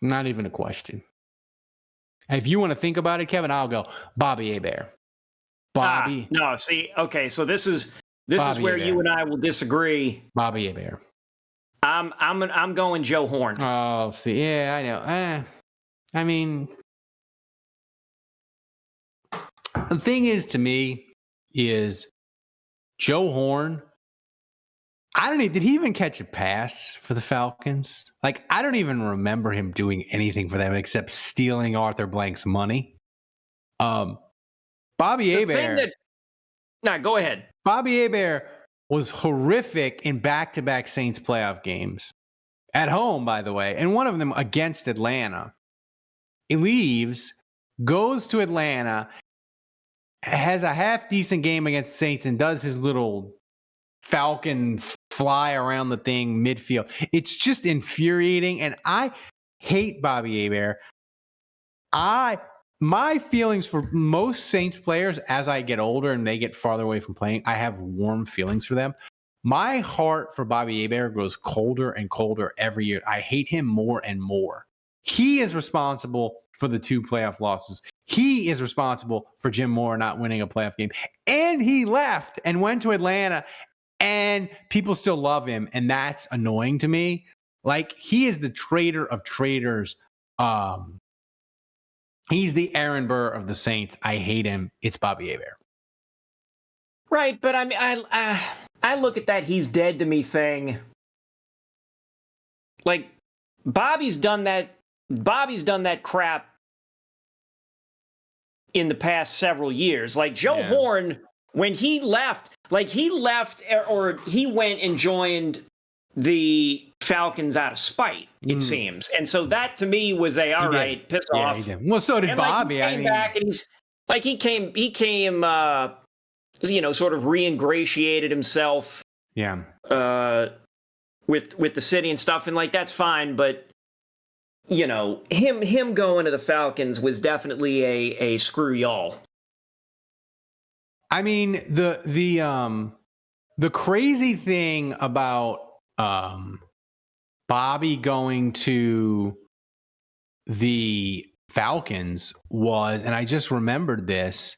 Not even a question. If you want to think about it, Kevin, I'll go Bobby Hebert. Bobby. No, see, okay, so this is Bobby where Hebert. you and I will disagree. Bobby Hebert. I'm going Joe Horn. Oh, see, yeah, I know. I mean, the thing is, to me, is Joe Horn. I don't even, did he even catch a pass for the Falcons? Like, I don't even remember him doing anything for them except stealing Arthur Blank's money. Bobby Hebert. Go ahead. Bobby Hebert was horrific in back-to-back Saints playoff games. At home, by the way, and one of them against Atlanta. He leaves, goes to Atlanta, has a half-decent game against Saints, and does his little Falcon fly around the thing midfield. It's just infuriating, and I hate Bobby Hebert. My feelings for most Saints players as I get older and they get farther away from playing, I have warm feelings for them. My heart for Bobby Hebert grows colder and colder every year. I hate him more and more. He is responsible for the 2 playoff losses. He is responsible for Jim Moore not winning a playoff game. And he left and went to Atlanta, and people still love him, and that's annoying to me. Like, he is the traitor of traitors. He's the Aaron Burr of the Saints. I hate him. It's Bobby Hebert. Right, but I mean, I look at that "he's dead to me" thing. Like, Bobby's done that crap in the past several years. Like, Joe Horn, when he left, or he went and joined the Falcons out of spite, it seems. And so that to me was all right, piss off. He did. Well, so did and Bobby. He came back, and he came sort of re-ingratiated himself. Yeah. With the city and stuff, and like, that's fine, but him going to the Falcons was definitely a screw y'all. I mean, the crazy thing about Bobby going to the Falcons was, and I just remembered this,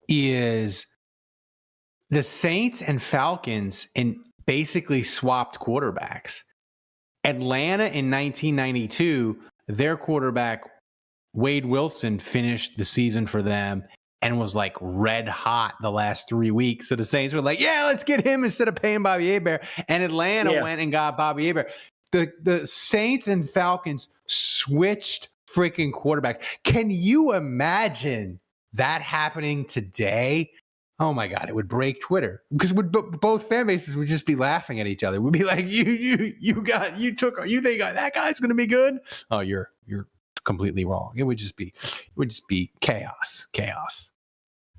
is the Saints and Falcons basically swapped quarterbacks. Atlanta in 1992, their quarterback, Wade Wilson, finished the season for them and was like red hot the last 3 weeks. So the Saints were like, yeah, let's get him instead of paying Bobby Hebert. And Atlanta went and got Bobby Hebert. The Saints and Falcons switched freaking quarterbacks. Can you imagine that happening today? Oh my God, it would break Twitter, because both fan bases would just be laughing at each other. We'd be like, you think that guy's going to be good? Oh, you're completely wrong. It would just be chaos.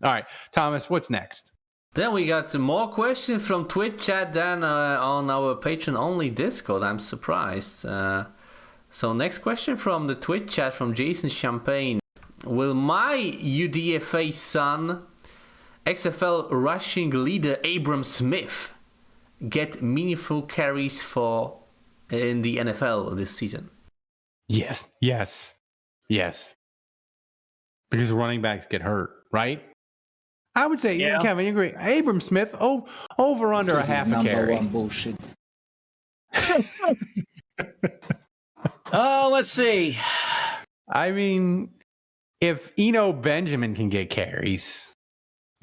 All right, Thomas, what's next? Then we got some more questions from Twitch chat than on our Patreon only Discord. I'm surprised. So next question from the Twitch chat from Jason Champagne. Will my UDFA son, XFL rushing leader Abram Smith, get meaningful carries in the NFL this season? Yes. Because running backs get hurt, right? I would say, Kevin, you agree? Abram Smith, over under a half a carry. Bullshit. Let's see. I mean, if Eno Benjamin can get carries,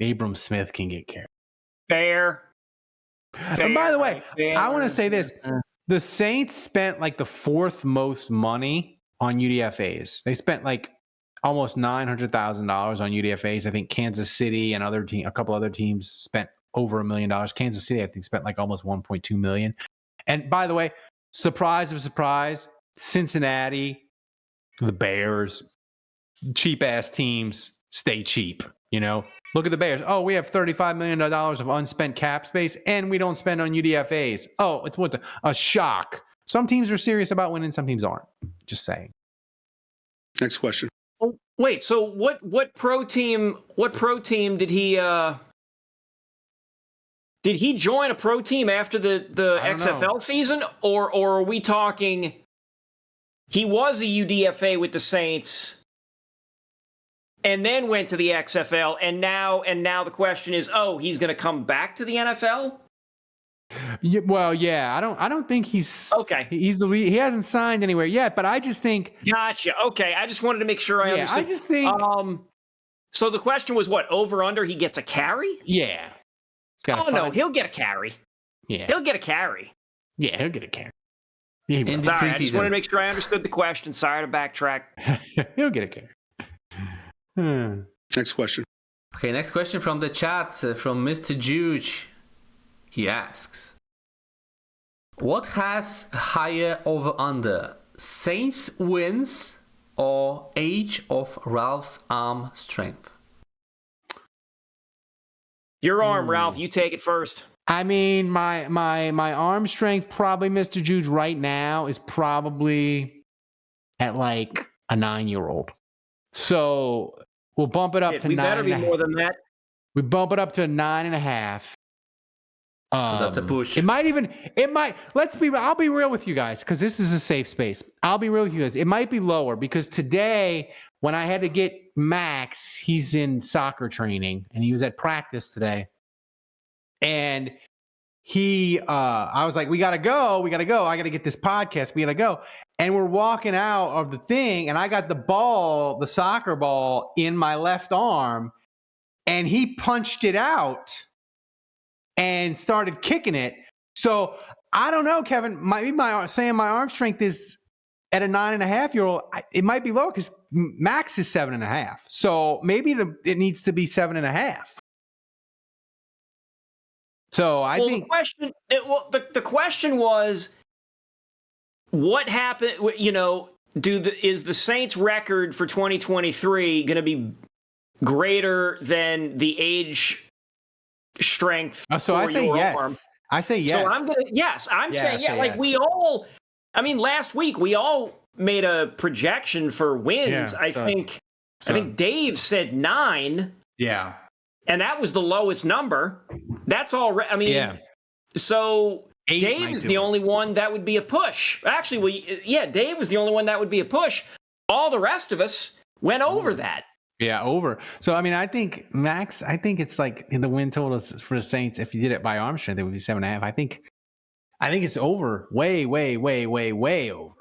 Abram Smith can get carries. Fair. And by the way, I want to say this. The Saints spent like the 4th most money on UDFAs. They spent like almost $900,000 on UDFAs. I think Kansas City and a couple other teams spent over $1 million. Kansas City, I think, spent like almost $1.2 million. And by the way, surprise of surprise, Cincinnati, the Bears, cheap ass teams stay cheap. Look at the Bears. Oh, we have $35 million of unspent cap space, and we don't spend on UDFAs. Oh, it's a shock. Some teams are serious about winning, some teams aren't. Just saying. Next question. Oh, wait, so what pro team did he join a pro team after the XFL season, or are we talking he was a UDFA with the Saints and then went to the XFL, and now the question is, he's going to come back to the NFL? Yeah, well, yeah, I don't think he's okay. He's the lead. He hasn't signed anywhere yet, but I just think. Gotcha. Okay, I just wanted to make sure I understood. I just think. So the question was what? Over under? He gets a carry? Yeah. No, he'll get a carry. Yeah, he'll get a carry. Yeah, he'll get a carry. Yeah, sorry, I just wanted to make sure I understood the question. Sorry to backtrack. He'll get a carry. Next question. Okay, next question from the chat from Mr. Juge. He asks, what has higher over under, Saints wins or age of Ralph's arm strength? Your arm, Ralph. You take it first. I mean, my arm strength, probably, Mr. Juge, right now is probably at like a 9-year-old. So we'll bump it up to 9. We better be more than that. We bump it up to a 9.5. That's a push. I'll be real with you guys, because this is a safe space. I'll be real with you guys. It might be lower, because today, when I had to get Max, he's in soccer training, and he was at practice today. And I was like, we got to go. I got to get this podcast. We got to go. And we're walking out of the thing, and I got the soccer ball in my left arm, and he punched it out and started kicking it. So I don't know, Kevin. Saying my arm strength is at a 9.5-year-old. It might be lower because Max is 7.5. So maybe it needs to be 7.5. So I think the question was, what happened? Is the Saints' record for 2023 going to be greater than the age strength? So I say yes. Arm? I say yes. So I'm saying yes. Like we all, last week we all made a projection for wins. I think Dave said 9. Yeah. And that was the lowest number. That's all. So Dave is the only one that would be a push. Actually, Dave was the only one that would be a push. All the rest of us went over that. Yeah, over. So, I think, Max, it's like in the win total for the Saints, if you did it by arm strength, it would be 7.5. I think it's over. Way, way, way, way, way over.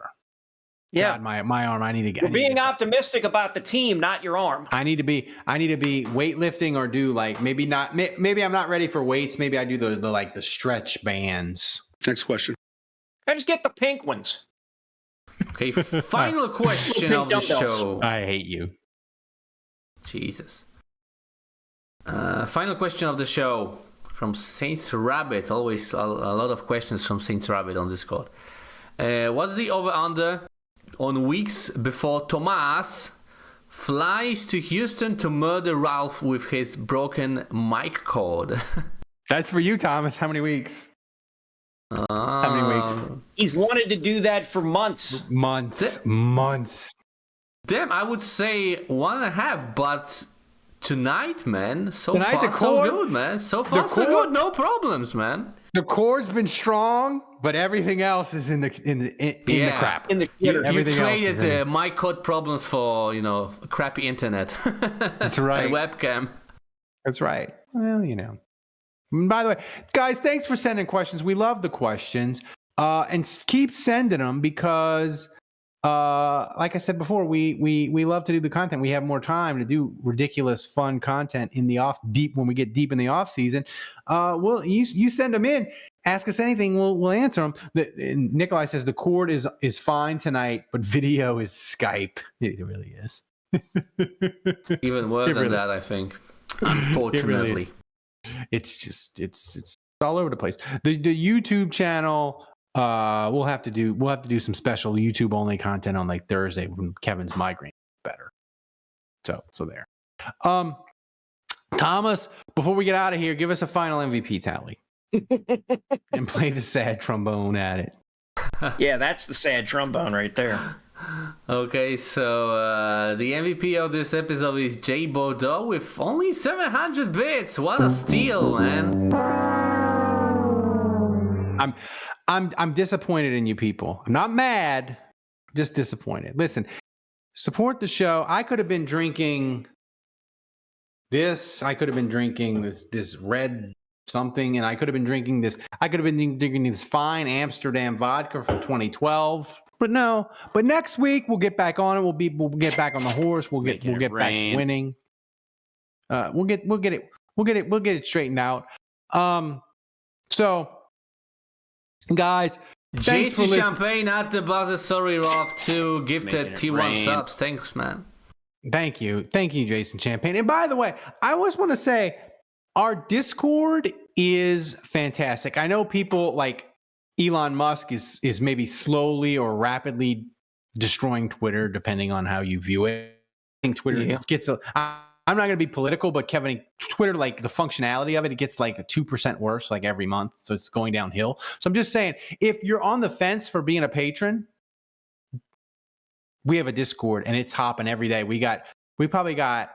Yeah. God, my arm, I need to get. We're being optimistic about the team, not your arm. I need to be weightlifting, or do maybe I'm not ready for weights. Maybe I do the stretch bands. Next question. I just get the pink ones. Okay, final question of the show. I hate you. Jesus. Final question of the show from Saints Rabbit. Always a lot of questions from Saints Rabbit on Discord. What's the over-under on weeks before Tomas flies to Houston to murder Ralph with his broken mic cord? That's for you, Thomas. How many weeks? How many weeks? He's wanted to do that for months. Months. Damn, I would say 1.5, but tonight, man, so good, man. So far, so good. No problems, man. The core's been strong, but everything else is in the crap. In the you traded my code problems for crappy internet. That's right. And webcam. That's right. Well, By the way, guys, thanks for sending questions. We love the questions, and keep sending them, because, like I said before, we love to do the content. We have more time to do ridiculous, fun content when we get deep in the off season. You send them in, ask us anything, we'll answer them. Nikolai says the cord is fine tonight, but video is Skype. It really is. Even worse than that, I think. Unfortunately, it's all over the place. The YouTube channel. We'll have to do some special YouTube only content on Thursday when Kevin's migraine is better. So there. Thomas, before we get out of here, give us a final MVP tally and play the sad trombone at it. Yeah, that's the sad trombone right there. Okay, so the MVP of this episode is Jay Bordeaux with only 700 bits. What a steal, man! I'm disappointed in you people. I'm not mad, I'm just disappointed. Listen, support the show. I could have been drinking this. I could have been drinking this red something, and I could have been drinking this. I could have been drinking this fine Amsterdam vodka from 2012. But no. But next week we'll get back on it. We'll get back on the horse. We'll get back to winning. We'll get it straightened out. So, guys, thanks for JC listening. Champagne at the buzzer. Sorry, Rolf, to gifted T1 subs. Thanks, man. Thank you, Jason Champagne. And by the way, I always want to say our Discord is fantastic. I know people like Elon Musk is maybe slowly or rapidly destroying Twitter, depending on how you view it. I think Twitter gets I'm not going to be political, but Kevin, Twitter, like the functionality of it, it gets like 2% worse like every month. So it's going downhill. So I'm just saying, if you're on the fence for being a patron, we have a Discord and it's hopping every day. We probably got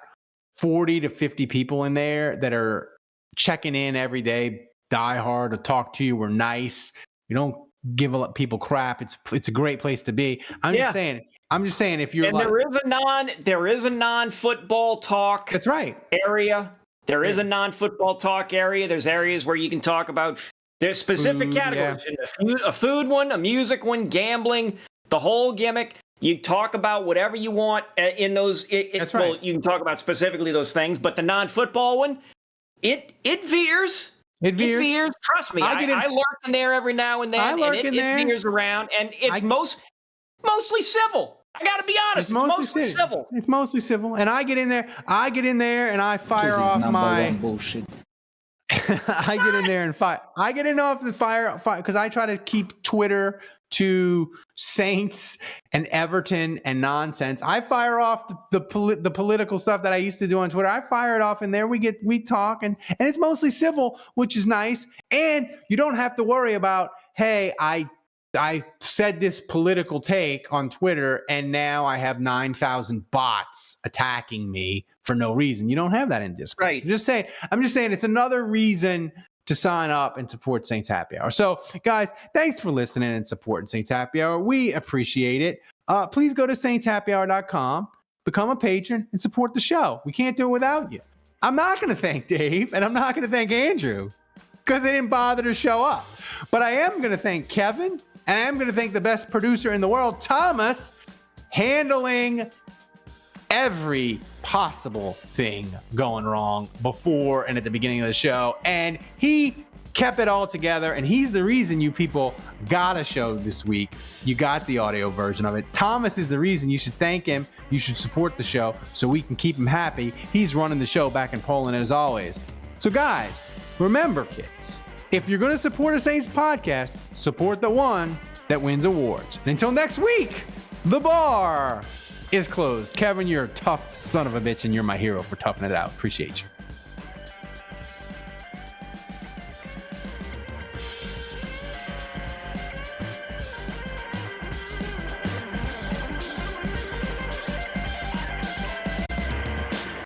40 to 50 people in there that are checking in every day, die hard to talk to you. We're nice. We don't give people crap. It's a great place to be. I'm just saying if you're there is a non-football talk. That's right. Area. There is a non-football talk area. There's areas where you can talk about there's specific categories. Yeah. A food one, a music one, gambling, the whole gimmick. You talk about whatever you want in those. That's right. Well, you can talk about specifically those things, but the non-football one, it veers. It veers. Trust me, I lurk in there every now and then, and it veers around, and it's mostly civil. I got to be honest. It's mostly civil. It's mostly civil, and I get in there, and I fire off my bullshit. I get in there and fire. I get in off the fire because I try to keep Twitter to Saints and Everton and nonsense. I fire off the political stuff that I used to do on Twitter. I fire it off in there. We talk and it's mostly civil, which is nice. And you don't have to worry about, hey, I said this political take on Twitter and now I have 9,000 bots attacking me for no reason. You don't have that in Discord. Right. I'm just saying it's another reason to sign up and support Saints Happy Hour. So, guys, thanks for listening and supporting Saints Happy Hour. We appreciate it. Please go to saintshappyhour.com, become a patron, and support the show. We can't do it without you. I'm not going to thank Dave, and I'm not going to thank Andrew because they didn't bother to show up. But I am going to thank Kevin, and I am going to thank the best producer in the world, Thomas, handling every possible thing going wrong before and at the beginning of the show. And he kept it all together. And he's the reason you people got a show this week. You got the audio version of it. Thomas is the reason you should thank him. You should support the show so we can keep him happy. He's running the show back in Poland as always. So guys, remember kids, if you're going to support a Saints podcast, support the one that wins awards. And until next week, the bar is closed. Kevin, you're a tough son of a bitch, and you're my hero for toughing it out. Appreciate you.